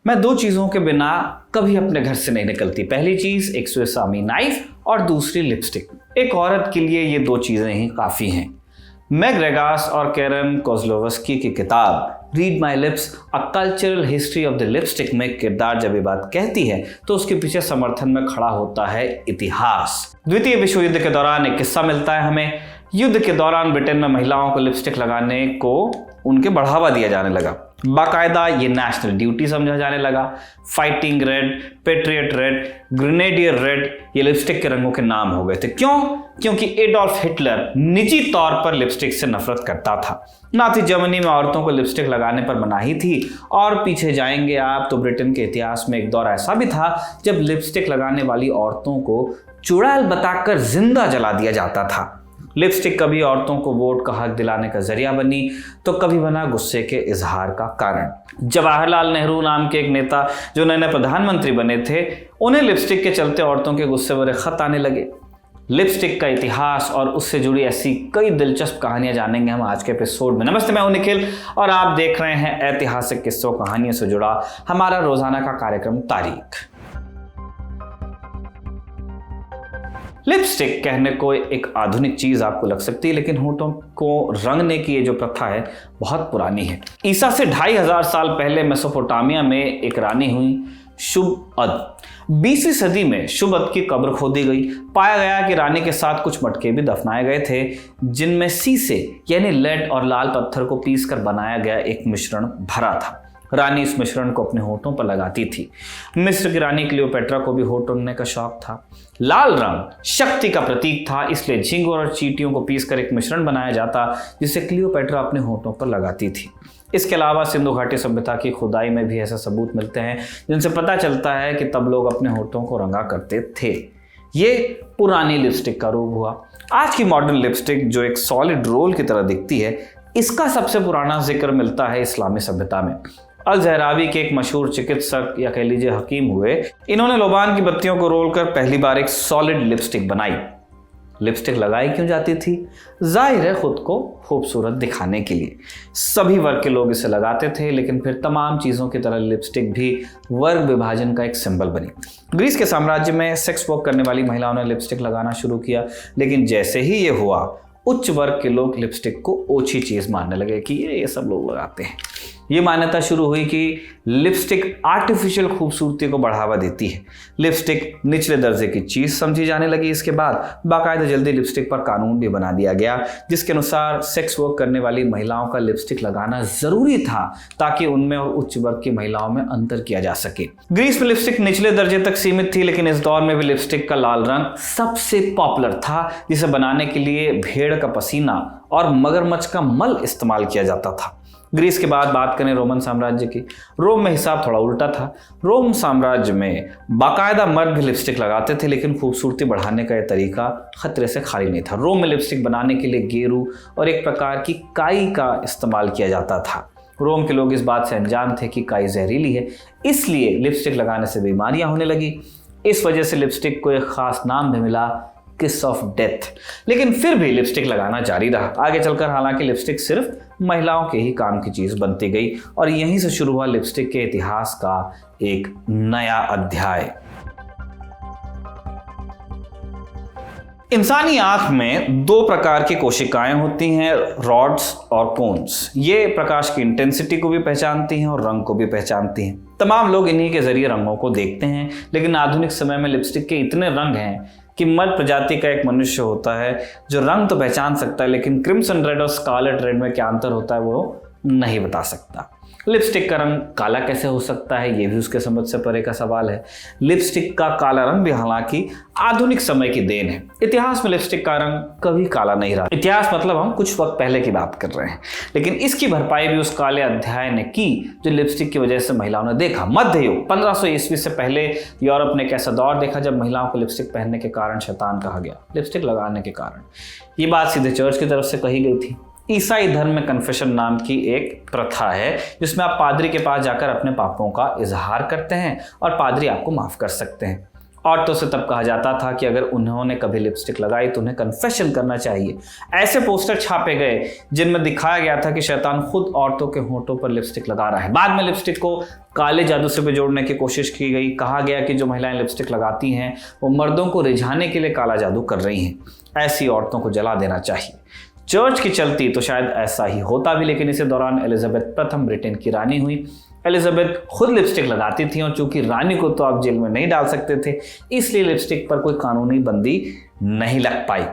मैं दो चीज़ों के बिना कभी अपने घर से नहीं निकलती। पहली चीज़ एक स्विस आर्मी नाइफ और दूसरी लिपस्टिक। एक औरत के लिए ये दो चीज़ें ही काफ़ी हैं। मैग रेगास और कैरन कोज़लोवस्की की किताब read my lips a cultural history of the lipstick में किरदार जब ये बात कहती है तो उसके पीछे समर्थन में खड़ा होता है इतिहास। द्वितीय विश्व युद्ध के दौरान एक किस्सा मिलता है हमें। युद्ध के दौरान ब्रिटेन में महिलाओं को लिपस्टिक लगाने को उनके बढ़ावा दिया जाने लगा। बाकायदा ये नेशनल ड्यूटी समझा जाने लगा। Fighting red, patriot red, grenadier red ये लिपस्टिक के रंगों के नाम हो गए थे। क्यों? क्योंकि एडोल्फ हिटलर निजी तौर पर लिपस्टिक से नफरत करता था। नाज़ी जर्मनी में औरतों को लिपस्टिक लगाने पर मनाही थी और पीछे जाएंगे आप तो ब्रिटेन के इतिहास में एक दौर ऐसा भी था जब लिपस्टिक लगाने वाली औरतों को चुड़ैल बताकर जिंदा जला दिया जाता था। लिपस्टिक कभी औरतों को वोट का हक दिलाने का जरिया बनी तो कभी बना गुस्से के इजहार का कारण। जवाहरलाल नेहरू नाम के एक नेता जो नए प्रधानमंत्री बने थे, उन्हें लिपस्टिक के चलते औरतों के गुस्से भरे खत आने लगे। लिपस्टिक का इतिहास और उससे जुड़ी ऐसी कई दिलचस्प कहानियां जानेंगे हम आज के एपिसोड में। नमस्ते, मैं हूं निखिल और आप देख रहे हैं ऐतिहासिक किस्सों कहानियों से जुड़ा हमारा रोजाना का कार्यक्रम तारीख। लिपस्टिक कहने को एक आधुनिक चीज आपको लग सकती है, लेकिन होठों को रंगने की ये जो प्रथा है बहुत पुरानी है। ईसा से 2500 साल पहले मेसोपोटामिया में एक रानी हुई शुभ-अद। 20वीं सदी में शुभ-अद की कब्र खोदी गई। पाया गया कि रानी के साथ कुछ मटके भी दफनाए गए थे जिनमें सीसे यानी लेड और लाल पत्थर को पीसकर बनाया गया एक मिश्रण भरा था। रानी इस मिश्रण को अपने होठों पर लगाती थी। मिस्र की रानी क्लियोपेट्रा को भी होठ रंगने का शौक था। लाल रंग शक्ति का प्रतीक था, इसलिए झींगुर और चींटियों को पीसकर एक मिश्रण बनाया जाता जिसे क्लियोपेट्रा अपने होठों पर लगाती थी। इसके अलावा सिंधु घाटी सभ्यता की खुदाई में भी ऐसे सबूत मिलते हैं जिनसे पता चलता है कि तब लोग अपने होठों को रंगा करते थे। ये पुरानी लिपस्टिक का रूप हुआ। आज की मॉडर्न लिपस्टिक जो एक सॉलिड रोल की तरह दिखती है, इसका सबसे पुराना जिक्र मिलता है इस्लामी सभ्यता में। अल ज़हरावी के एक मशहूर चिकित्सक या कह लीजिए हकीम हुए। इन्होंने लोबान की बत्तियों को रोल कर पहली बार एक सॉलिड लिपस्टिक बनाई। लिपस्टिक लगाई क्यों जाती थी? जाहिर है खुद को खूबसूरत दिखाने के लिए। सभी वर्ग के लोग इसे लगाते थे, लेकिन फिर तमाम चीज़ों की तरह लिपस्टिक भी वर्ग विभाजन का एक सिंबल बनी। ग्रीस के साम्राज्य में सेक्स वर्क करने वाली महिलाओं ने लिपस्टिक लगाना शुरू किया, लेकिन जैसे ही ये हुआ उच्च वर्ग के लोग लिपस्टिक को ओछी चीज़ मानने लगे कि ये सब लोग लगाते हैं। ये मान्यता शुरू हुई कि लिपस्टिक आर्टिफिशियल खूबसूरती को बढ़ावा देती है। लिपस्टिक निचले दर्जे की चीज़ समझी जाने लगी। इसके बाद बाकायदा जल्दी लिपस्टिक पर कानून भी बना दिया गया जिसके अनुसार सेक्स वर्क करने वाली महिलाओं का लिपस्टिक लगाना ज़रूरी था ताकि उनमें और उच्च वर्ग की महिलाओं में अंतर किया जा सके। ग्रीस में लिपस्टिक निचले दर्जे तक सीमित थी, लेकिन इस दौर में भी लिपस्टिक का लाल रंग सबसे पॉपुलर था, जिसे बनाने के लिए भेड़ का पसीना और मगरमच्छ का मल इस्तेमाल किया जाता था। ग्रीस के बाद बात करें रोमन साम्राज्य की। रोम में हिसाब थोड़ा उल्टा था। रोम साम्राज्य में बाकायदा मर्द भी लिपस्टिक लगाते थे, लेकिन खूबसूरती बढ़ाने का यह तरीका खतरे से खाली नहीं था। रोम में लिपस्टिक बनाने के लिए गेरू और एक प्रकार की काई का इस्तेमाल किया जाता था। रोम के लोग इस बात से अनजान थे कि काई जहरीली है, इसलिए लिपस्टिक लगाने से बीमारियां होने लगी। इस वजह से लिपस्टिक को एक खास नाम भी मिला, किस ऑफ डेथ। लेकिन फिर भी लिपस्टिक लगाना जारी रहा। आगे चलकर हालांकि लिपस्टिक सिर्फ महिलाओं के ही काम की चीज बनती गई और यहीं से शुरू हुआ लिपस्टिक के इतिहास का एक नया अध्याय। इंसानी आंख में दो प्रकार की कोशिकाएं होती हैं, रॉड्स और कोन्स। ये प्रकाश की इंटेंसिटी को भी पहचानती हैं और रंग को भी पहचानती हैं। तमाम लोग इन्हीं के जरिए रंगों को देखते हैं, लेकिन आधुनिक समय में लिपस्टिक के इतने रंग हैं कि मर्द प्रजाति का एक मनुष्य होता है जो रंग तो पहचान सकता है, लेकिन क्रिम्सन रेड और स्कारलेट रेड में क्या अंतर होता है वो नहीं बता सकता। लिपस्टिक का रंग काला कैसे हो सकता है, ये भी उसके समझ से परे का सवाल है। लिपस्टिक का काला रंग भी हालांकि आधुनिक समय की देन है। इतिहास में लिपस्टिक का रंग कभी काला नहीं रहा। इतिहास मतलब हम कुछ वक्त पहले की बात कर रहे हैं, लेकिन इसकी भरपाई भी उस काले अध्याय ने की जो लिपस्टिक की वजह से महिलाओं ने देखा। मध्य युग 1500 ईस्वी से पहले यूरोप ने एक ऐसा दौर देखा जब महिलाओं को लिपस्टिक पहनने के कारण शैतान कहा गया, लिपस्टिक लगाने के कारण। ये बात सीधे चर्च की तरफ से कही गई थी। ईसाई धर्म में कन्फेशन नाम की एक प्रथा है जिसमें आप पादरी के पास जाकर अपने पापों का इजहार करते हैं और पादरी आपको माफ कर सकते हैं। औरतों से तब कहा जाता था कि अगर उन्होंने कभी लिपस्टिक लगाई तो उन्हें कन्फेशन करना चाहिए। ऐसे पोस्टर छापे गए जिनमें दिखाया गया था कि शैतान खुद औरतों के होंठों पर लिपस्टिक लगा रहा है। बाद में लिपस्टिक को काले जादू से भी जोड़ने की कोशिश की गई। कहा गया कि जो महिलाएं लिपस्टिक लगाती हैं वो मर्दों को रिझाने के लिए काला जादू कर रही हैं, ऐसी औरतों को जला देना चाहिए। चर्च की चलती तो शायद ऐसा ही होता भी, लेकिन इसी दौरान एलिजाबेथ प्रथम ब्रिटेन की रानी हुई। एलिजाबेथ खुद लिपस्टिक लगाती थी और चूंकि रानी को तो आप जेल में नहीं डाल सकते थे, इसलिए लिपस्टिक पर कोई कानूनी बंदी नहीं लग पाई।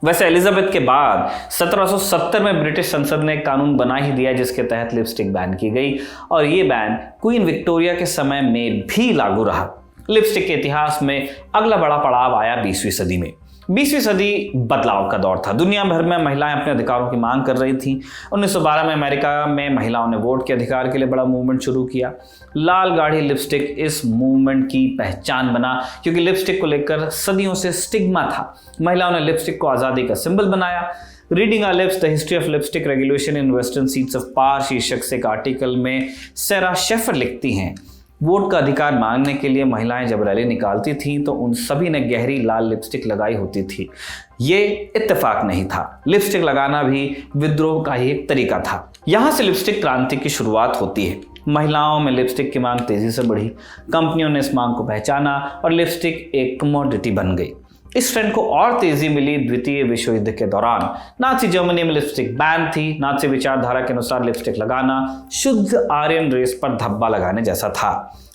वैसे एलिजाबेथ के बाद 1770 में ब्रिटिश संसद ने एक कानून बना ही दिया जिसके तहत लिपस्टिक बैन की गई और ये बैन क्वीन विक्टोरिया के समय में भी लागू रहा। लिपस्टिक के इतिहास में अगला बड़ा पड़ाव आया 20वीं सदी में। 20वीं सदी बदलाव का दौर था। दुनिया भर में महिलाएं अपने अधिकारों की मांग कर रही थीं। 1912 में अमेरिका में महिलाओं ने वोट के अधिकार के लिए बड़ा मूवमेंट शुरू किया। लाल गाढ़ी लिपस्टिक इस मूवमेंट की पहचान बना क्योंकि लिपस्टिक को लेकर सदियों से स्टिग्मा था। महिलाओं ने लिपस्टिक को आज़ादी का सिंबल बनाया। Reading our lips the history of lipstick regulation in western seats of power शीर्षक से एक आर्टिकल में सेरा शेफर लिखती हैं, वोट का अधिकार मांगने के लिए महिलाएं जब रैली निकालती थीं तो उन सभी ने गहरी लाल लिपस्टिक लगाई होती थी। ये इत्तेफाक नहीं था, लिपस्टिक लगाना भी विद्रोह का ही एक तरीका था। यहां से लिपस्टिक क्रांति की शुरुआत होती है। महिलाओं में लिपस्टिक की मांग तेजी से बढ़ी। कंपनियों ने इस मांग को पहचाना और लिपस्टिक एक कमोडिटी बन गई। इस ट्रेंड को और तेजी मिली द्वितीय विश्व युद्ध के दौरान। नाजी जर्मनी में लिपस्टिक बैन थी। नाजी विचारधारा के अनुसार लिपस्टिक लगाना शुद्ध आर्यन रेस पर धब्बा लगाने जैसा था।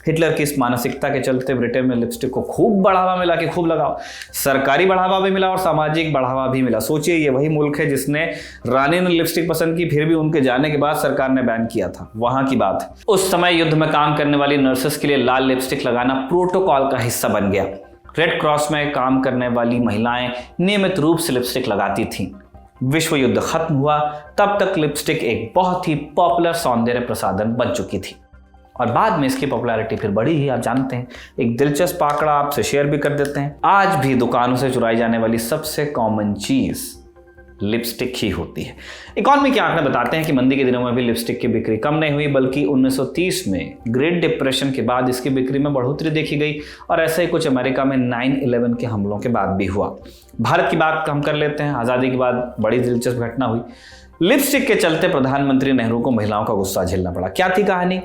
हिटलर की इस मानसिकता के चलते ब्रिटेन में लिपस्टिक को खूब बढ़ावा मिला कि खूब लगाओ। सरकारी बढ़ावा भी मिला और सामाजिक बढ़ावा भी मिला। सोचिए, ये वही मुल्क है जिसने रानी ने लिपस्टिक पसंद की, फिर भी उनके जाने के बाद सरकार ने बैन किया था। वहां की बात है। उस समय युद्ध में काम करने वाली नर्सेस के लिए लाल लिपस्टिक लगाना प्रोटोकॉल का हिस्सा बन गया। रेड क्रॉस में काम करने वाली महिलाएं नियमित रूप से लिपस्टिक लगाती थीं। विश्व युद्ध खत्म हुआ तब तक लिपस्टिक एक बहुत ही पॉपुलर सौंदर्य प्रसाधन बन चुकी थी और बाद में इसकी पॉपुलैरिटी फिर बढ़ी ही, आप जानते हैं। एक दिलचस्प आंकड़ा आपसे शेयर भी कर देते हैं। आज भी दुकानों से चुराई जाने वाली सबसे कॉमन चीज लिपस्टिक ही होती है। इकोनॉमी के आंकड़े बताते हैं कि मंदी के दिनों में भी लिपस्टिक की बिक्री कम नहीं हुई, बल्कि 1930 में ग्रेट डिप्रेशन के बाद इसकी बिक्री में बढ़ोतरी देखी गई और ऐसा ही कुछ अमेरिका में 9/11 के हमलों के बाद भी हुआ। भारत की बात हम कर लेते हैं। आज़ादी के बाद बड़ी दिलचस्प घटना हुई। लिपस्टिक के चलते प्रधानमंत्री नेहरू को महिलाओं का गुस्सा झेलना पड़ा। क्या थी कहानी?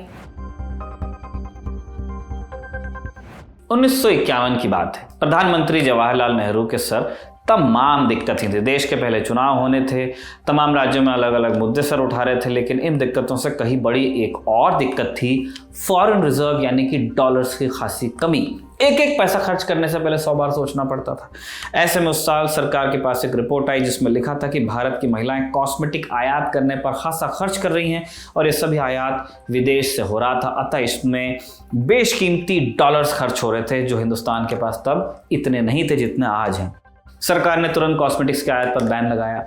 1951 की बात है। प्रधानमंत्री जवाहरलाल नेहरू के सर तमाम दिक्कतें थी। देश के पहले चुनाव होने थे, तमाम राज्यों में अलग अलग मुद्दे सर उठा रहे थे, लेकिन इन दिक्कतों से कहीं बड़ी एक और दिक्कत थी, फॉरेन रिजर्व यानी कि डॉलर्स की खासी कमी। एक एक पैसा खर्च करने से पहले 100 बार सोचना पड़ता था। ऐसे में उस साल सरकार के पास एक रिपोर्ट आई जिसमें लिखा था कि भारत की महिलाएं कॉस्मेटिक आयात करने पर खासा खर्च कर रही हैं और ये सभी आयात विदेश से हो रहा था। अतः इसमें बेशकीमती डॉलर्स खर्च हो रहे थे जो हिंदुस्तान के पास तब इतने नहीं थे जितने आज हैं। सरकार ने तुरंत कॉस्मेटिक्स की आयात पर बैन लगाया।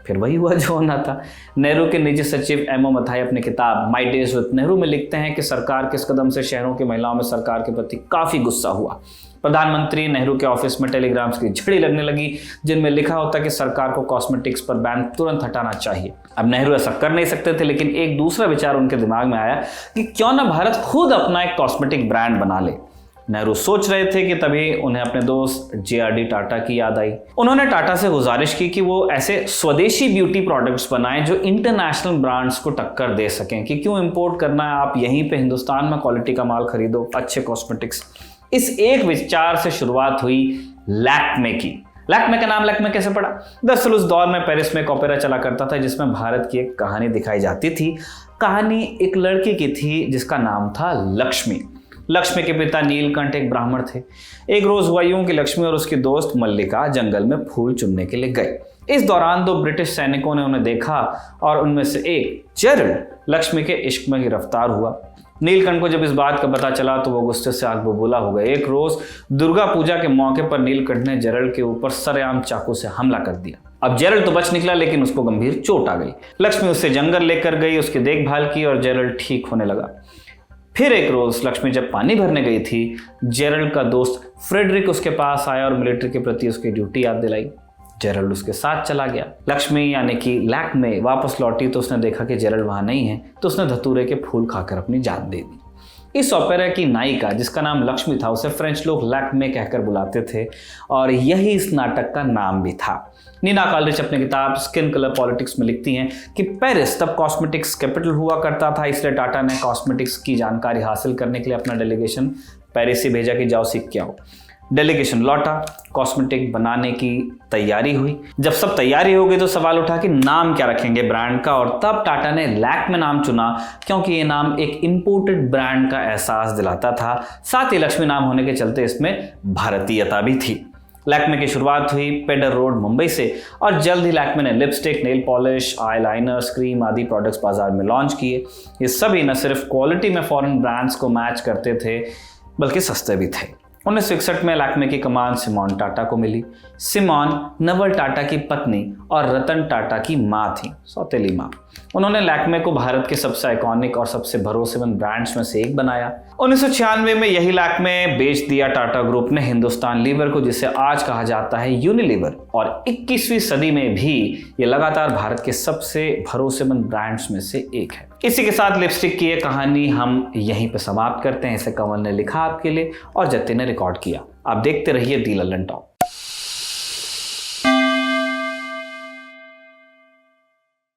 फिर वही हुआ जो होना था। नेहरू के निजी सचिव एमओ मथाई अपनी किताब माई डेज विद नेहरू में लिखते हैं कि सरकार के इस कदम से शहरों की महिलाओं में सरकार के प्रति काफी गुस्सा हुआ। प्रधानमंत्री नेहरू के ऑफिस में टेलीग्राम्स की झड़ी लगने लगी जिनमें लिखा होता कि सरकार को कॉस्मेटिक्स पर बैन तुरंत हटाना चाहिए। अब नेहरू ऐसा कर नहीं सकते थे, लेकिन एक दूसरा विचार उनके दिमाग में आया कि क्यों ना भारत खुद अपना एक कॉस्मेटिक ब्रांड बना ले। नेहरू सोच रहे थे कि तभी उन्हें अपने दोस्त JRD टाटा की याद आई। उन्होंने टाटा से गुजारिश की कि वो ऐसे स्वदेशी ब्यूटी प्रोडक्ट्स बनाएं जो इंटरनेशनल ब्रांड्स को टक्कर दे सकें, कि क्यों इंपोर्ट करना है, आप यहीं पे हिंदुस्तान में क्वालिटी का माल खरीदो, अच्छे कॉस्मेटिक्स। इस एक विचार से शुरुआत हुई लैक्मे की। लैक्मे का नाम लैक्मे कैसे पड़ा? दरअसल उस दौर में पेरिस में एक ओपेरा चला करता था जिसमें भारत की एक कहानी दिखाई जाती थी। कहानी एक लड़की की थी जिसका नाम था लक्ष्मी। लक्ष्मी के पिता नीलकंठ एक ब्राह्मण थे। एक रोज हुआ यूं कि लक्ष्मी और उसकी दोस्त मल्लिका जंगल में फूल चुनने के लिए गए। इस दौरान 2 ब्रिटिश सैनिकों ने उन्हें देखा और उनमें से एक जेरल्ड लक्ष्मी के इश्क में गिरफ्तार हुआ। नीलकंठ को जब इस बात का पता चला तो वो गुस्से से आग बबूला हो गए। एक रोज दुर्गा पूजा के मौके पर नीलकंठ ने जेरल्ड के ऊपर सरेआम चाकू से हमला कर दिया। अब जेरल्ड तो बच निकला, लेकिन उसको गंभीर चोट आ गई। लक्ष्मी उसे जंगल लेकर गई, उसकी देखभाल की और जेरल्ड ठीक होने लगा। फिर एक रोज लक्ष्मी जब पानी भरने गई थी, जेरल्ड का दोस्त फ्रेडरिक उसके पास आया और मिलिट्री के प्रति उसकी ड्यूटी याद दिलाई। जेरल्ड उसके साथ चला गया। लक्ष्मी यानी कि लैक्मे वापस लौटी तो उसने देखा कि जेरल्ड वहां नहीं है, तो उसने धतूरे के फूल खाकर अपनी जान दे दी। इस ओपेरा की नायिका जिसका नाम लक्ष्मी था उसे फ्रेंच लोग लैक्मे कहकर बुलाते थे और यही इस नाटक का नाम भी था। नीना कॉलरिच अपनी किताब स्किन कलर पॉलिटिक्स में लिखती हैं कि पेरिस तब कॉस्मेटिक्स कैपिटल हुआ करता था, इसलिए टाटा ने कॉस्मेटिक्स की जानकारी हासिल करने के लिए अपना डेलीगेशन पेरिस से भेजा कि जाओ सीख के आओ। डेलीगेशन लौटा, कॉस्मेटिक बनाने की तैयारी हुई। जब सब तैयारी हो गई तो सवाल उठा कि नाम क्या रखेंगे ब्रांड का, और तब टाटा ने लैक्मे नाम चुना क्योंकि ये नाम एक इंपोर्टेड ब्रांड का एहसास दिलाता था। साथ ही लक्ष्मी नाम होने के चलते इसमें भारतीयता भी थी। लैक्मे की शुरुआत हुई पेडर रोड मुंबई से और जल्द ही लैक्मे ने lipstick, nail polish, eyeliner, cream आदि प्रोडक्ट्स बाजार में लॉन्च किए। ये सभी न सिर्फ क्वालिटी में फॉरेन ब्रांड्स को मैच करते थे बल्कि सस्ते भी थे। 1961 में लैक्मे की कमान सिमोन टाटा को मिली। सिमोन नवल टाटा की पत्नी और रतन टाटा की मां थी, सौतेली मां। उन्होंने लैक्मे को भारत के सबसे आइकॉनिक और सबसे भरोसेमंद ब्रांड्स में से एक बनाया। 1996 में यही लैक्मे बेच दिया टाटा ग्रुप ने हिंदुस्तान लीवर को, जिसे आज कहा जाता है यूनिलीवर, और 21वीं सदी में भी ये लगातार भारत के सबसे भरोसेमंद ब्रांड्स में से एक है। इसी के साथ लिपस्टिक की ये कहानी हम यहीं पे समाप्त करते हैं। इसे कंवल ने लिखा आपके लिए और जत्ती ने रिकॉर्ड किया। आप देखते रहिए दी लल्लन टॉक।